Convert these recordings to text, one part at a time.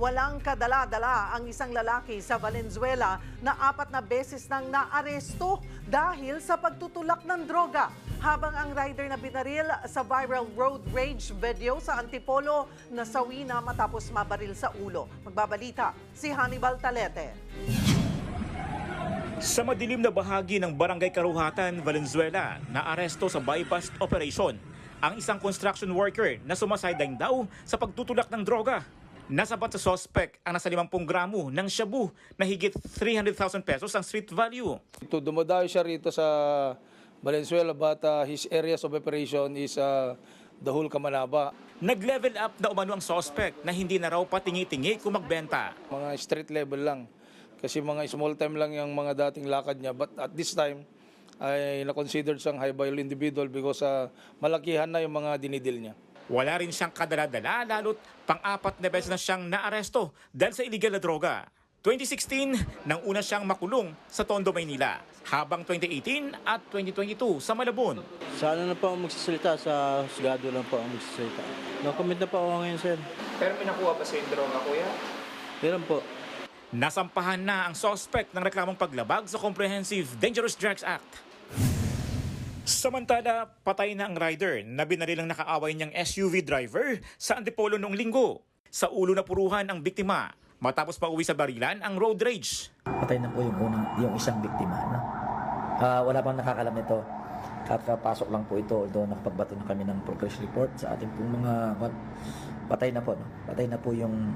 Walang kadala-dala ang isang lalaki sa Valenzuela na 4 na beses nang naaresto dahil sa pagtutulak ng droga. Habang ang rider na binaril sa viral road rage video sa Antipolo nasawi na matapos mabaril sa ulo. Magbabalita si Hannibal Talete. Sa madilim na bahagi ng Barangay Karuhatan, Valenzuela, naaresto sa bypass operation ang isang construction worker na sumasaydaing daw sa pagtutulak ng droga. Nasabat sa suspect ang nasa 50 gramo ng shabu na higit 300,000 pesos ang street value. Dumadayo siya rito sa Valenzuela but his areas of operation is Dahul, Kamanaba. Nag-level up na umano ang suspect na hindi na raw patingi-tingi kung magbenta. Mga street level lang kasi mga small time lang yung mga dating lakad niya, but at this time ay na-considered siyang high value individual because malakihan na yung mga dinidil niya. Wala rin siyang kadala-dala lalo't pang-4 na beses na siyang naaresto dahil sa illegal na droga. 2016 nang una siyang makulong sa Tondo, Maynila, habang 2018 at 2022 sa Malabon. Sana na po ang magsasalita, sa husgado lang po ang magsasalita. No-comment na po ako ngayon, sir. Pero may nakuha pa sa yung droga, kuya? Meron po. Nasampahan na ang suspect ng reklamong paglabag sa Comprehensive Dangerous Drugs Act. Samantala, patay na ang rider na binaril ng nakaaway niyang SUV driver sa Antipolo noong linggo. Sa ulo na puruhan ang biktima matapos pauwi sa barilan ang road rage. Patay na po yung isang biktima. No? Wala pang nakakalam nito. Kakapasok lang po ito. Doon nakapagbato na kami ng progress report sa ating pong mga patay na po. No? Patay na po yung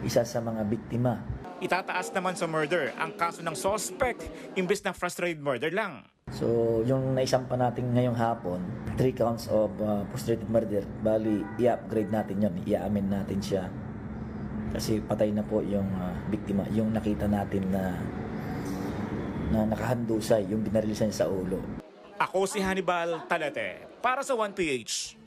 isa sa mga biktima. Itataas naman sa murder ang kaso ng suspect imbes na frustrated murder lang. So, yung naisampa natin ngayong hapon, 3 counts of frustrated murder, bali, i-upgrade natin yun, i-amin natin siya. Kasi patay na po yung biktima, yung nakita natin na nakahandusay, yung binarilisan sa ulo. Ako si Hannibal Talete para sa 1PH.